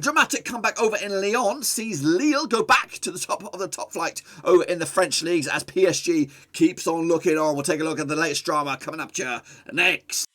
Dramatic comeback over in Lyon sees Lille go back to the top of the top flight over in the French leagues as PSG keeps on looking on. We'll take a look at the latest drama coming up to you next.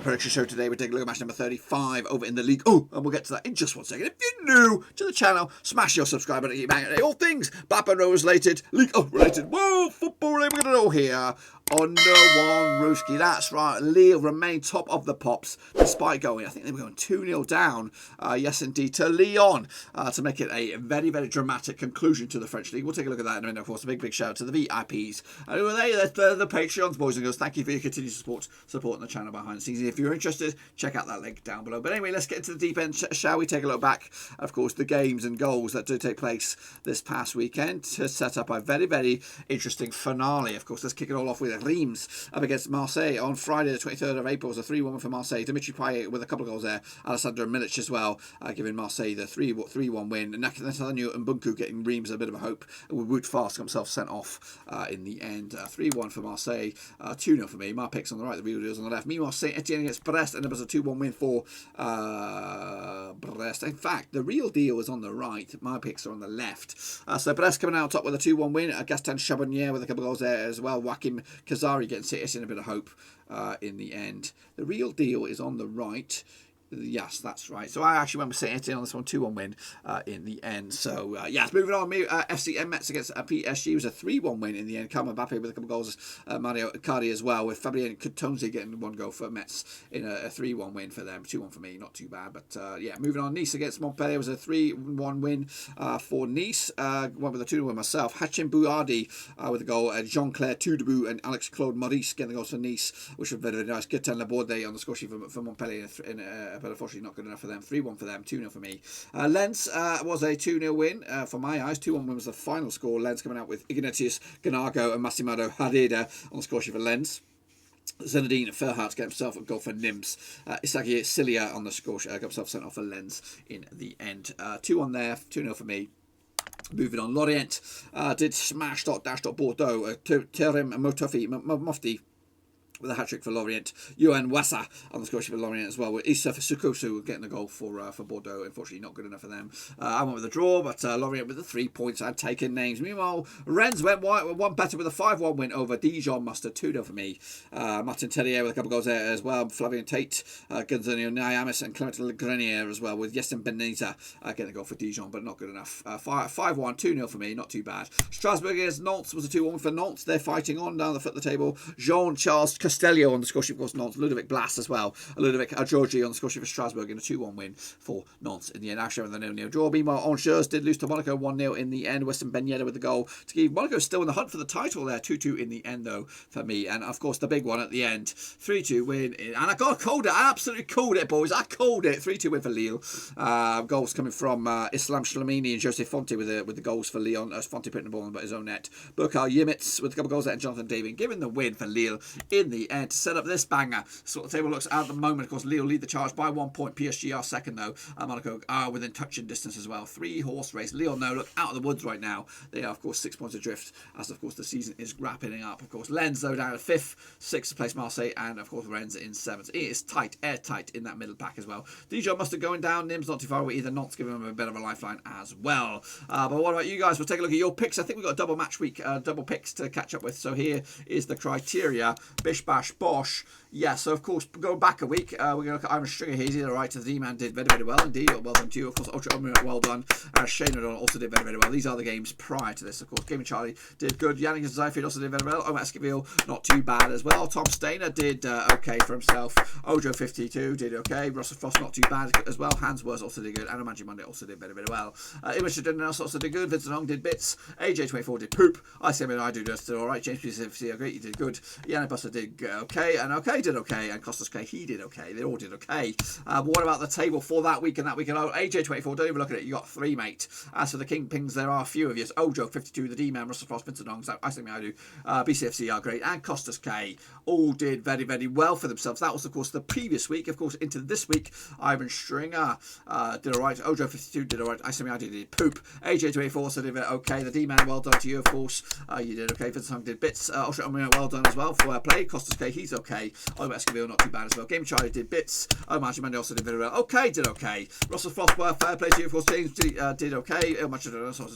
Prediction show today. We're taking a look at match number 35 over in the Ligue. Oh, and we'll get to that in just 1 second. If you're new to the channel, smash your subscribe button to keep banging all things Bappa Rose related, Ligue related, world football related. We're going to know here. Under one Ruski, that's right. Lille remain top of the pops despite going, I think they were going 2-0 down, yes indeed, to Lyon to make it a very, very dramatic conclusion to the French League. We'll take a look at that in a minute. Of course, a big shout out to the VIPs. Who are they? The Patreons, boys and girls. Thank you for your continued supporting the channel behind the scenes. If you're interested, check out that link down below. But anyway, let's get into the deep end, shall we? Take a look back, of course, the games and goals that did take place this past weekend to set up a very, very interesting finale. Of course, let's kick it all off with Reims up against Marseille on Friday the 23rd of April. It was a 3-1 for Marseille. Dimitri Payet with a couple of goals there. Alessandro Milic as well, giving Marseille the 3-1 win. And Nathaniel Mbunku getting Reims a bit of a hope. With Wout Fast got himself sent off in the end. 3-1 for Marseille, 2-0 for me. My picks on the right, the real deals on the left. Meanwhile, Saint-Étienne against Brest, and it was a 2-1 win for Brest. In fact, the real deal is on the right. My picks are on the left. So Brest coming out top with a 2-1 win. Gaston Chabonnier with a couple of goals there as well. Joachim Kazari getting Saint-Étienne a bit of hope in the end. The real deal is on the right. Yes, that's right. So I actually went with Saint-Étienne on this one, 2-1 win in the end. So, yes, moving on. FC Metz against PSG was a 3-1 win in the end. Kalma Mbappe with a couple of goals. Mario Icardi as well, with Fabien Coutonzi getting 1 goal for Metz in a 3-1 win for them. 2-1 for me, not too bad. But, yeah, moving on. Nice against Montpellier was a 3-1 win for Nice. Went with a 2-1 win myself. Hachin Bouhardi with a goal. Jean-Claire Tudebou and Alex-Claude Maurice getting the goals for Nice, which was very, very nice. Gaëtan Laborde on the score sheet for Montpellier but unfortunately not good enough for them. 3-1 for them, 2-0 for me. Lens was a 2-0 win for my eyes. 2-1 win was the final score. Lens coming out with Ignatius Ganago and Massimado Harida on the score sheet for Lens. Zinedine Ferhat got himself a goal for Nîmes. Isagi Cilia on the score sheet got himself sent off for Lens in the end. 2-1 there, 2-0 for me. Moving on, Lorient did smash Bordeaux. Terem Mufti with a hat-trick for Lorient. Yohan Wassa on the score sheet for Lorient as well, with Issa Sukosu getting the goal for Bordeaux. Unfortunately, not good enough for them. I went with a draw, but Lorient with the 3 points. I'd taken names. Meanwhile, Rennes went one better with a 5-1 win over Dijon. Mustard 2-0 for me. Martin Terrier with a couple of goals there as well. Flavien Tate, Gonzalo Nyamis, and Clement Grenier as well, with Yesin Beneza getting the goal for Dijon, but not good enough. 5-1, 2-0 for me, not too bad. Strasbourg against Nantes was a 2-1 for Nantes. They're fighting on down the foot of the table. Jean-Charles Castellio on the score sheet, of course, Nantes. Ludovic Blas as well. Ludovic Georgi on the score sheet for Strasbourg in a 2-1 win for Nantes in the end. Actually, with a 0-0 draw. Meanwhile, Angers did lose to Monaco 1-0 in the end. Weston Ben Yedder with the goal to keep Monaco still in the hunt for the title there. 2-2 in the end, though, for me. And, of course, the big one at the end. 3-2 win. And I called it. I absolutely called it, boys. I called it. 3-2 win for Lille. Goals coming from Islam Shlamini and Jose Fonte with the goals for Lyon. Fonte putting the ball on his own net. Burkhard Yimitz with a couple of goals there, and Jonathan David giving the win for Lille in the end to set up this banger. So the table looks at the moment. Of course, Lille lead the charge by 1 point. PSG are second, though. Monaco are within touching distance as well. 3-horse race. Lille, no, look out of the woods right now. They are, of course, 6 points adrift as, of course, the season is wrapping up. Of course, Lens, though, down at 5th. 6th place Marseille, and, of course, Rennes in 7th. It is tight, airtight in that middle pack as well. Dijon must have going down. Nîmes not too far away either. Nantes giving them a bit of a lifeline as well. But what about you guys? We'll take a look at your picks. I think we've got a double match week, double picks to catch up with. So here is the criteria. Bish, bash, bosh. Yeah, so of course, going back a week, we're going to look at Iron Stringer here. He's all right. The Z-Man did very, very well indeed. Well done to you. Of course, Ultra Omni, well done. Shane O'Donnell also did very, very well. These are the games prior to this. Of course, Gaming Charlie did good. Yannick Zyfield also did very well. Omar Esquivel, not too bad as well. Tom Stainer did okay for himself. Ojo52 did okay. Russell Frost, not too bad as well. Hans Wurst also did good. And Magic Monday also did very, very well. Image also did good. Vincent Hong did bits. AJ24 did poop. I did just all right. James PCFC, great. You did good. Yannick Buster did okay. And okay, did okay, and Costas K, he did okay. They all did okay. But what about the table for that week and that week alone? AJ24, don't even look at it. You got 3, mate. As for the Kingpins, there are a few of you. Ojo 52, the D-Man, Russell Frost, Vincent Dongs, I think I do. BCFC are great, and Costas K all did very, very well for themselves. That was, of course, the previous week. Of course, into this week, Ivan Stringer did all right. Ojo 52 did all right. I did poop. AJ24 also did okay. The D-Man, well done to you, of course. You did okay. Vincent did bits. Well done as well for play. Costas K, he's okay. OGC Nice, not too bad as well. Game Charlie did bits. Martin Mandy also did very well. Okay, did okay. Russell Frost, fair play to you, of course. James did okay. Also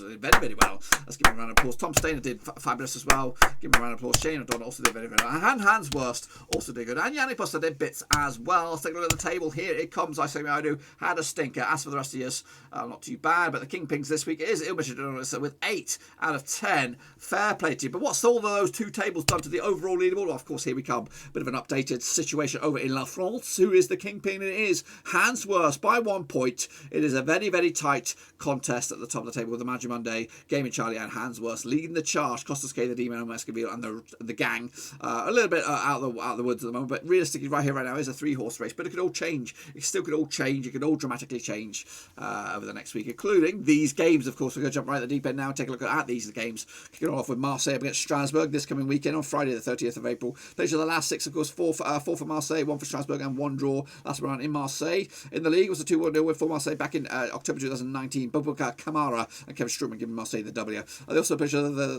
did very, very well. Let's give him a round of applause. Tom Stainer did fabulous as well. Give him a round of applause. Shane O'Donnell also did very, very well. And Hans Worst also did good. And Yannick Buster did bits as well. Let's take a look at the table. Here it comes. I say I do. Had a stinker. As for the rest of yours, not too bad. But the Kingpins this week is Ilmich with 8 out of 10. Fair play to you. But what's all of those two tables done to the overall leaderboard? Well, of course, here we come. Bit of an updated situation over in La France. Who is the Kingpin? It is Hans Worst by 1 point. It is a very, very tight contest at the top of the table with the Magic Monday, Gaming Charlie and Hans Worst leading the charge. Costas K, the D-Man, Escoville and the gang a little bit out of the woods at the moment, but realistically right here, right now is a 3-horse race, but it could all change. It still could all change. It could all dramatically change over the next week, including these games. Of course, we're going to jump right at the deep end now and take a look at these games. Kicking off with Marseille against Strasbourg this coming weekend on Friday the 30th of April. Those are the last 6, of course, 4 for Marseille, 1 for Strasbourg and 1 draw last round in Marseille. In the league was a 2-1 win for Marseille back in October 2019. Boubacar Kamara and Kevin Strootman giving Marseille the W. They also played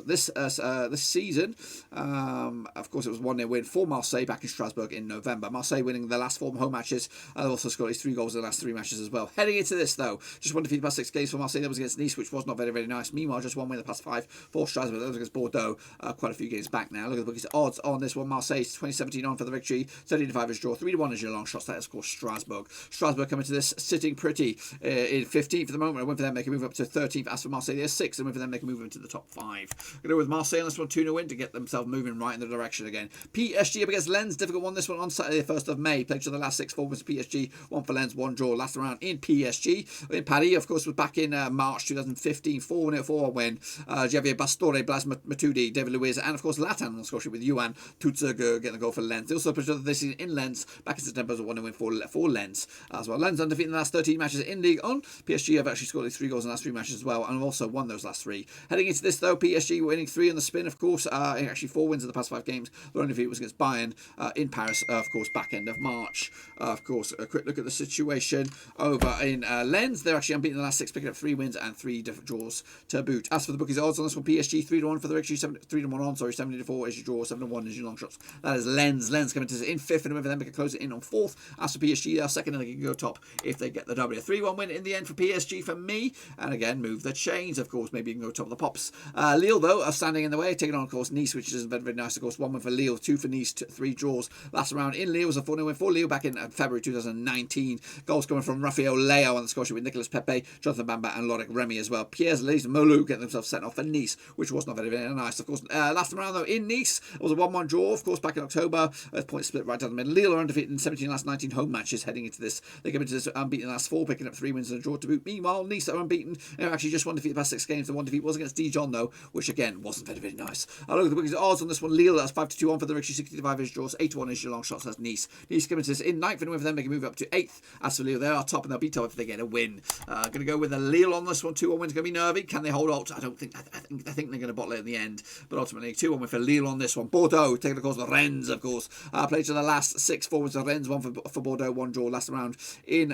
this season. Of course, it was 1-0 win for Marseille back in Strasbourg in November. Marseille winning the last 4 home matches. They also scored his 3 goals in the last 3 matches as well. Heading into this, though, just 1 defeat the past 6 games for Marseille. That was against Nice, which was not very, very nice. Meanwhile, just 1 win the past 5 for Strasbourg. That was against Bordeaux. Quite a few games back now. Look at the bookies odds on this one. Marseille 2017 on for the victory. 13-5 is draw. 3-1 is your long shots. That is, of course, Strasbourg. Strasbourg coming to this sitting pretty in 15th at the moment. A win for them, they can move up to 13th. As for Marseille, they're 6th. A win for them, they can move into the top 5. Going to go with Marseille on this one, 2-0 win to get themselves moving right in the direction again. PSG up against Lens, difficult one. This one on Saturday, the 1st of May. Played each of the last 6 forwards for PSG, 1 for Lens, 1 draw. Last round in PSG. In Paris, of course, was back in March 2015, 4-1 win. Javier Bastore, Blas Matuidi, David Luiz, and of course Latan on the score sheet with Yuan Tutsager getting the goal for Lens. They also played this season in Lens back in September as a 1-0 win for Lens as well. Lens undefeated in the last 13 matches in Ligue on. PSG have actually scored 3 goals in the last 3 matches as well, and have also won those last 3. Heading into this though, PSG winning 3 on the spin, of course, actually 4 wins in the past 5 games. Their only defeat was against Bayern in Paris, of course, back end of March. Of course, a quick look at the situation over in Lens. They're actually unbeaten in the last 6, picking up 3 wins and 3 draws to boot. As for the bookies odds on this one, PSG 3-1 for the victory, 3-1 on, 7-4 is your draw, 7-1 is your long shots. That is Lens. Lens coming to in 5th, and a win for them, they can close it in on 4th. As for PSG, they are 2nd, and they can go top if they get the W. 3-1 win in the end for PSG for me, and again, move the chains, of course, maybe you can go top of the pops. Lille, though, are standing in the way, taking on, of course, Nice, which is very, very nice, of course. 1 win for Lille, 2 for Nice, 3 draws. Last round in Lille was a 4-0 win for Lille back in February 2019. Goals coming from Rafael Leao on the score sheet with Nicolas Pepe, Jonathan Bamba, and Loric Remy as well. Pierre-Lise Molu getting themselves sent off for Nice, which was not very, very nice. Of course, last round, though, in Nice, it was a 1-1 draw, of course, back in October. Points split right down the middle. Lille are undefeated in 17 last 19 home matches heading into this. They come into this unbeaten last 4, picking up 3 wins and a draw to boot. Meanwhile, Nice are unbeaten. Actually, just 1 defeat the past 6 games. The 1 defeat was against Dijon, though, which again wasn't very, very nice. I look at the bookies odds on this one. Lille, that's 5-2 on for the victory, 65 is draws, 8-1 is your long shots. That's Nice. Nice coming to this in 9th, and a win for them, they can move up to 8th. As for Lille, they are top, and they'll be top if they get a win. Going to go with a Lille on this one. 2-1 win's going to be nervy. Can they hold out? I don't think. I think they're going to bottle it in the end, but ultimately 2-1 win for Lille on this one. Bordeaux taking the course of the Rennes, of course. Played to the last 6 forwards of Rennes, 1 for Bordeaux, 1 draw last round in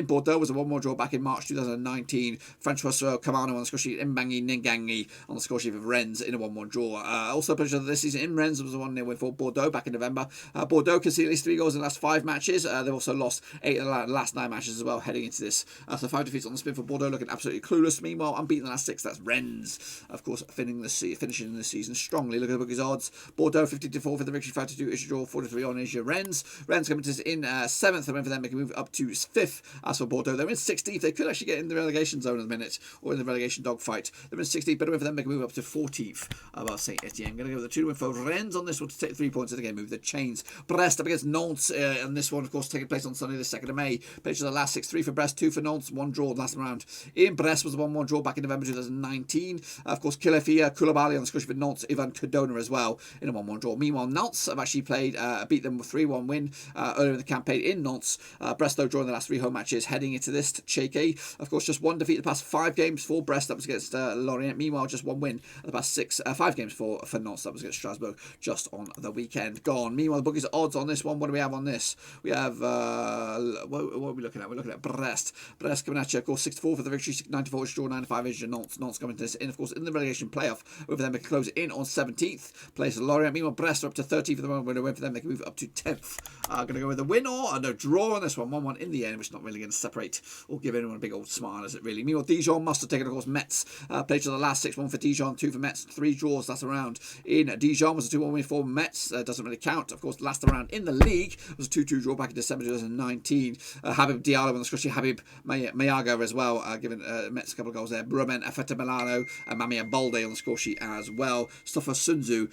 Bordeaux was a 1-1 draw back in March 2019. Francois Camano on the score sheet, Mbangi Ningangi on the score sheet of Rennes in a 1-1 draw. Also played this season in Rennes was a 1-0 win for Bordeaux back in November. Bordeaux conceded at least 3 goals in the last 5 matches. They've also lost 8 of the last 9 matches as well heading into this. So 5 defeats on the spin for Bordeaux, looking absolutely clueless. Meanwhile, unbeaten the last 6. That's Rennes, of course, finishing the season strongly. Look at the bookies odds. Bordeaux 50-4 for the victory, 5-2 is your draw, 4-3 on is your Rennes. Rennes coming to this in 7th, and for them they can move up to 5th. As for Bordeaux, they're in 16th. They could actually get in the relegation zone in a minute, or in the relegation dogfight. They're in 16th, but for them they can move up to 14th above Saint-Étienne. Going to go with the 2 win for Rennes on this one to take 3 points and again move the chains. Brest up against Nantes, and this one, of course, taking place on Sunday the 2nd of May. Played the last 6, 3 for Brest, 2 for Nantes, 1 draw last round. In Brest was a 1-1 draw back in November 2019. Of course, Koulibaly on the score for Nantes, Ivan Cardona as well in a 1-1 draw. Meanwhile, Nantes have actually played beat them with 3-1 win earlier in the campaign in Nantes. Brest, though, drawing the last 3 home matches heading into this shaky. Of course, just 1 defeat the past 5 games for Brest. That was against Lorient. Meanwhile, just 1 win the past 5 games for Nantes. That was against Strasbourg just on the weekend gone. Meanwhile, the bookies odds on this one. What do we have on this? We have what are we looking at? We're looking at Brest. Brest coming at you, of course, 64 for the victory, 94 draw, 95 is your Nantes. Nantes coming to this in, of course, in the relegation playoff. Over them, they can close it in on 17th place of Lorient. Meanwhile, Brest are up to 13th for the moment. When they win for them, they can move up to 10th. Going to go with a win or a draw on this one. 1-1 in the end, which is not really going to separate or give anyone a big old smile, is it really? Meanwhile, Dijon must have taken, of course, Metz. Played to the last 6, 1 for Dijon, 2 for Metz, 3 draws last round in Dijon. Was a 2-1 win for Metz. Doesn't really count. Of course, last round in the league was a 2-2 draw back in December 2019. Habib Diallo on the scratchy, Habib Mayaga as well, giving Metz a couple of goals there. Brumen, Afeta Milano, and Mamia Balde on the score sheet as well. Stoffer Sunzu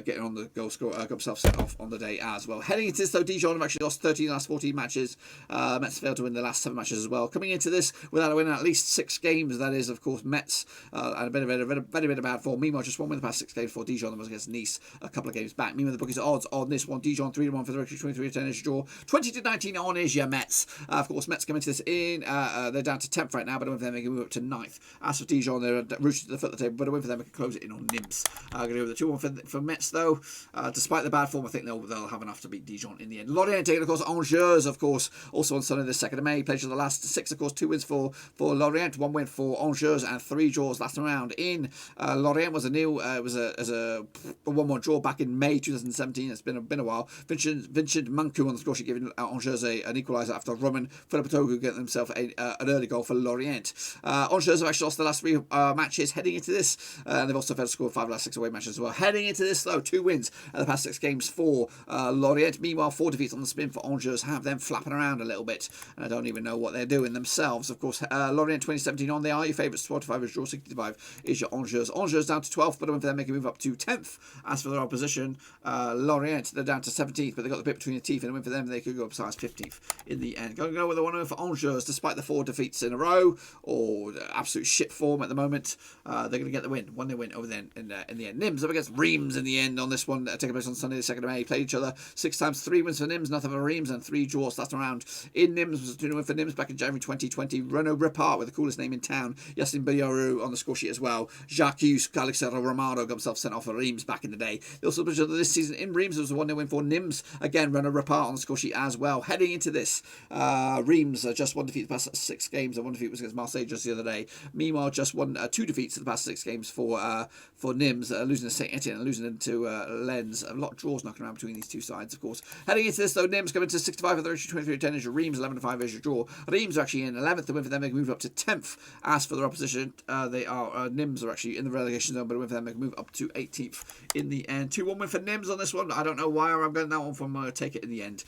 getting on the goal score, got himself sent off on the day as well. Heading into this, though, Dijon have actually lost 13 of the last 14 matches. Metz failed to win the last 7 matches as well. Coming into this without a win in at least 6 games, that is, of course, Metz, and a very bit of bad form. Meanwhile, just 1 win the past 6 games for Dijon. That was against Nice a couple of games back. Meanwhile, the bookies odds on this one. Dijon 3-1 for the victory, 23-10 is your draw. 20-19 on is your Metz. Of course, Metz coming to this in. They're down to 10th right now, but a win for them, they can move up to 9th. As for Dijon, they're rooted to the foot of the table, but a win for them, they can close it in on Nîmes. Going to go with the 2-1 for Metz, though. Despite the bad form, I think they'll have enough to beat Dijon in the end. Lorient taking, of course, Angers, of course, also on Sunday the 2nd of May. Played to the last 6, of course, 2 wins for Lorient, 1 win for Angers, and 3 draws last round in. Lorient was a nil. It was a 1-1 draw back in May 2017. It's been a while. Vincent Mancu on the score sheet, giving Angers an equaliser after Roman Philippatogu getting himself an early goal for Lorient. Angers have actually lost the last 3 matches heading into this. They've also failed to score 5 of the last 6 away matches as well. Heading into this, though, 2 wins in the past 6 games for Lorient. Meanwhile, 4 defeats on the spin for Angers have them flapping around a little bit. And I don't even know what they're doing themselves. Of course, Lorient 2017 on. They are your favourites. 45 is draw, 65 is your Angers. Angers down to 12th, but a win for them, they can move up to 10th. As for their opposition, Lorient, they're down to 17th, but they've got the bit between the teeth, and a win for them, they could go up as high as 15th in the end. Going to go with the 1-win for Angers, despite the 4 defeats in a row, or absolute shit form at the moment. They're going to get the win. When they win over then in the end. Nîmes up against Reims in the end on this one, taking place on Sunday the 2nd of May. Played each other 6 times, 3 wins for Nîmes, nothing for Reims, and 3 draws last round in Nîmes. Was a 2-0 win for Nîmes back in January 2020. Renaud Ripart with the coolest name in town. Yassin Bayoru on the score sheet as well. Jacques Alexander Romano got himself sent off for Reims back in the day. They also played each other this season in Reims. It was a 1-0 win for Nîmes. Again, Renaud Ripart on the score sheet as well. Heading into this, Reims just 1 defeat the past 6 games, and 1 defeat was against Marseille just the other day. Meanwhile, just 2 defeats in the past 6 games for Nîmes, losing to Saint-Étienne and losing to Lens. A lot of draws knocking around between these 2 sides, of course. Heading into this, though, Nîmes coming to 65 for the 23-10 is your Reims, 11-5 is your draw. Reims are actually in 11th. The win for them, they can move up to 10th. As for their opposition, Nîmes are actually in the relegation zone, but a win for them, they can move up to 18th in the end. 2-1 win for Nîmes on this one. I don't know why I'm getting that one from take it in the end.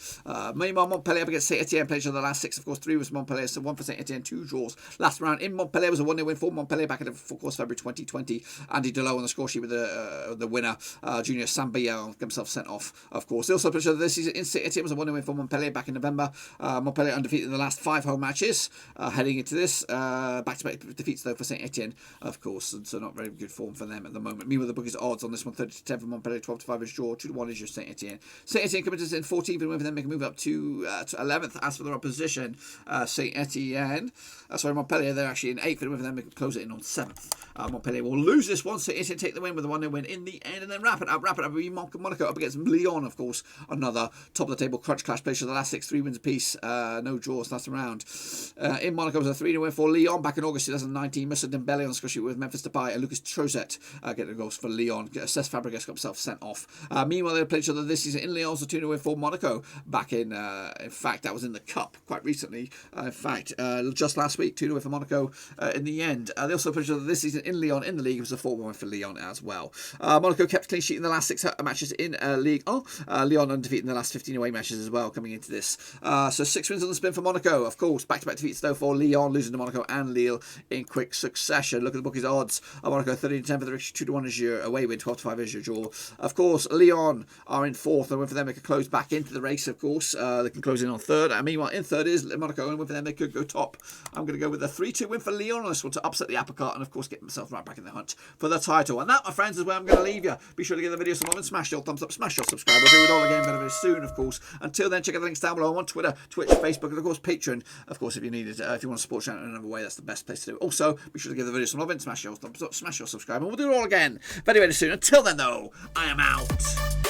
Meanwhile, Montpellier up against Saint-Étienne, played on the last 6, of course. 3 was Montpellier, so 1 for Saint-Étienne, 2 draws. Last round in Montpellier was a 1-0 win for Montpellier back in, of course, February 2020. Andy Delot on the score sheet with the winner, Junior Sambia, got himself sent off, of course. They also played this season in Saint-Étienne, was a 1-0 win for Montpellier back in November. Montpellier undefeated in the last 5 home matches. Heading into this, back-to-back defeats, though, for Saint-Étienne, of course, and so not very good form for them at the moment. Meanwhile, the bookies odds on this one, 30-10 for Montpellier, 12-5 is draw, 2-1 is your Saint-Étienne. Saint-Étienne coming to in 14th, and win for them, they can move up to 11th. As for their opposition, Montpellier, they're actually in 8th, and win for them, they can close it in on 7th. Montpellier will lose this one, Saint-Étienne take the win with a 1-0 win in the end, and then wrap it up. Monaco up against Lyon, of course, another top of the table crunch clash. Played for the last 6, 3 wins apiece, no draws last round. In Monaco, was a 3-0 win for Lyon back in August 2019. Moussa Dembele on the score sheet with Memphis Depay and Lucas Trozet getting the goals for Lyon. Cesc Fabregas got himself sent off. Meanwhile, they played each other this season in Lyon, so 2-0 win for Monaco back in fact, that was in the Cup quite recently. Just last week, 2-0 win for Monaco in the end. They also played each other this season in Lyon in the League. It was a 4-1 win for Lyon as well. Monaco kept clean sheet in the last 6 matches in Ligue. Lyon undefeated in the last 15 away matches as well coming into this. So 6 wins on the spin for Monaco, of course. Back-to-back defeats though for Lyon, losing to Monaco and Lille in quick succession. Look at the bookies odds. Monaco 13-10 for the victory, 2-1 is your away win, 12-5 is your draw. Of course, Lyon are in 4th, and win for them they could close back into the race, of course. They can close in on 3rd. And meanwhile, in 3rd is Monaco, and win for them they could go top. I'm going to go with a 3-2 win for Lyon on this one to upset the apple cart and, of course, get themselves right back in the hunt for the title. And that, my friends, is where I'm going to leave you. Be sure to give the video some love and smash your thumbs up, smash your subscribe. do it all again very, very soon, of course. Until then, check out the links down below. I'm on Twitter, Twitch, Facebook, and of course Patreon. Of course, if you need it, if you want to support the channel in another way, that's the best place to do it. Also, be sure to give the video some love and smash your subscribe, and we'll do it all again very, very soon. Until then, though, I am out.